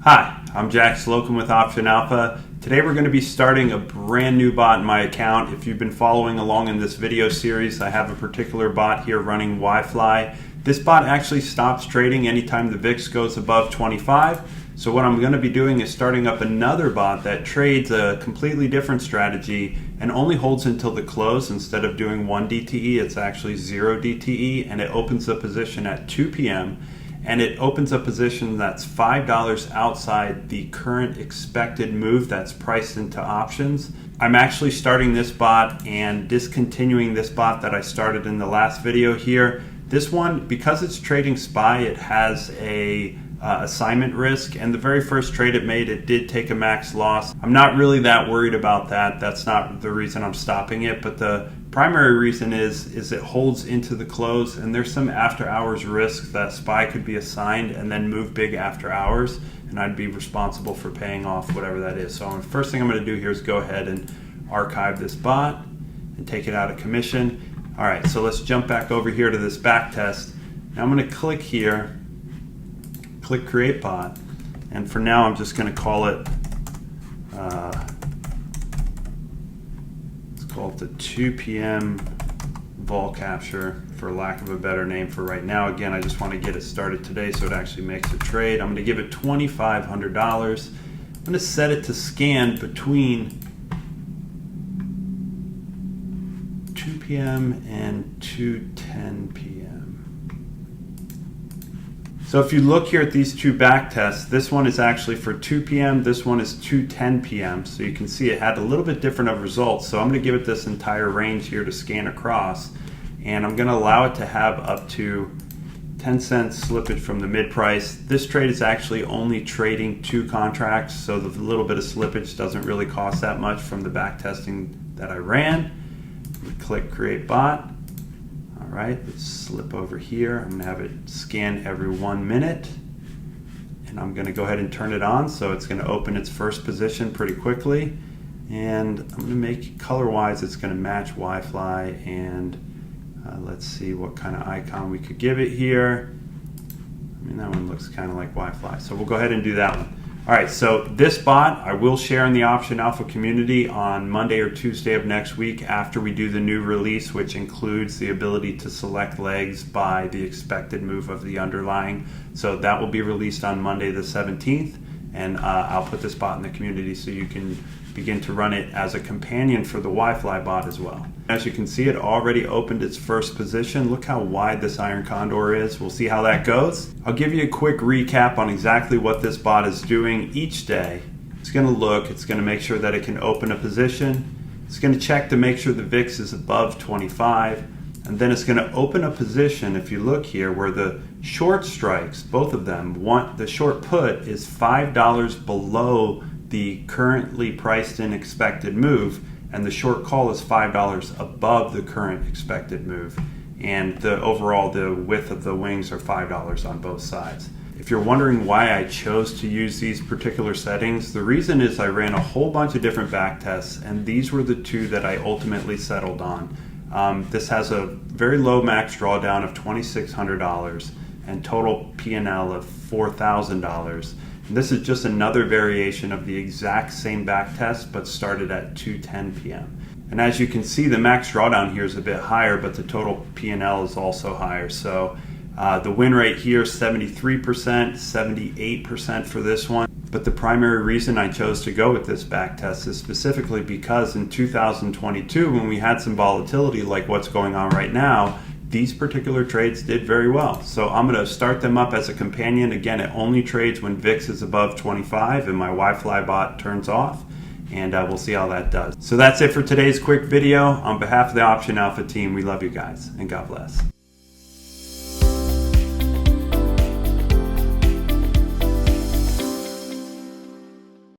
Hi, I'm Jack Slocum with Option Alpha. Today we're going to be starting a brand new bot in my account. If you've been following along in this video series, I have a particular bot here running YFly. This bot actually stops trading anytime the VIX goes above 25. So what I'm going to be doing is starting up another bot that trades a completely different strategy and only holds until the close. Instead of doing 1 DTE, it's actually 0 DTE, and it opens the position at 2 p.m. and it opens a position that's $5 outside the current expected move that's priced into options. I'm actually starting this bot and discontinuing this bot that I started in the last video here. This one, because it's trading SPY, it has a assignment risk, and the very first trade it made, it did take a max loss. I'm not really that worried about that. That's not the reason I'm stopping it, but the primary reason is it holds into the close, and there's some after hours risks that SPY could be assigned and then move big after hours, and I'd be responsible for paying off whatever that is. So the first thing I'm going to do here is go ahead and archive this bot and take it out of commission. All right, so let's jump back over here to this back test. Now I'm going to click here, click create bot, and for now I'm just going to call it the 2 p.m. vol capture, for lack of a better name for right now. Again, I just want to get it started today so it actually makes a trade. I'm going to give it $2,500. I'm going to set it to scan between 2 p.m. and 2:10 p.m. So if you look here at these two back tests, this one is actually for 2 p.m., this one is 2:10 p.m. So you can see it had a little bit different of results. So I'm going to give it this entire range here to scan across, and I'm going to allow it to have up to 10 cents slippage from the mid price. This trade is actually only trading 2 contracts, so the little bit of slippage doesn't really cost that much from the back testing that I ran. Click create bot. All right, let's slip over here. I'm going to have it scan every 1 minute, and I'm going to go ahead and turn it on, so it's going to open its first position pretty quickly, and I'm going to make color wise it's going to match YFly, and let's see what kind of icon we could give it here. I mean, that one looks kind of like YFly, so we'll go ahead and do that one. All right, so this bot I will share in the Option Alpha community on Monday or Tuesday of next week after we do the new release, which includes the ability to select legs by the expected move of the underlying. So that will be released on Monday the 17th, and I'll put this bot in the community so you can begin to run it as a companion for the YFly bot as well. As you can see, it already opened its first position. Look how wide this iron condor is. We'll see how that goes. I'll give you a quick recap on exactly what this bot is doing each day. It's going to look, it's going to make sure that it can open a position. It's going to check to make sure the VIX is above 25. And then it's going to open a position, if you look here, where the short strikes, both of them, the short put is $5 below the currently priced in expected move, and the short call is $5 above the current expected move, and the width of the wings are $5 on both sides. If you're wondering why I chose to use these particular settings, the reason is I ran a whole bunch of different back tests, and these were the 2 that I ultimately settled on. This has a very low max drawdown of $2,600 and total P&L of $4,000. This is just another variation of the exact same back test, but started at 2:10 p.m. And as you can see, the max drawdown here is a bit higher, but the total P&L is also higher. So the win rate here is 73%, 78% for this one. But the primary reason I chose to go with this back test is specifically because in 2022, when we had some volatility like what's going on right now, these particular trades did very well. So I'm going to start them up as a companion. Again, it only trades when VIX is above 25 and my YFly bot turns off, and we'll see how that does. So that's it for today's quick video. On behalf of the Option Alpha team, we love you guys, and God bless.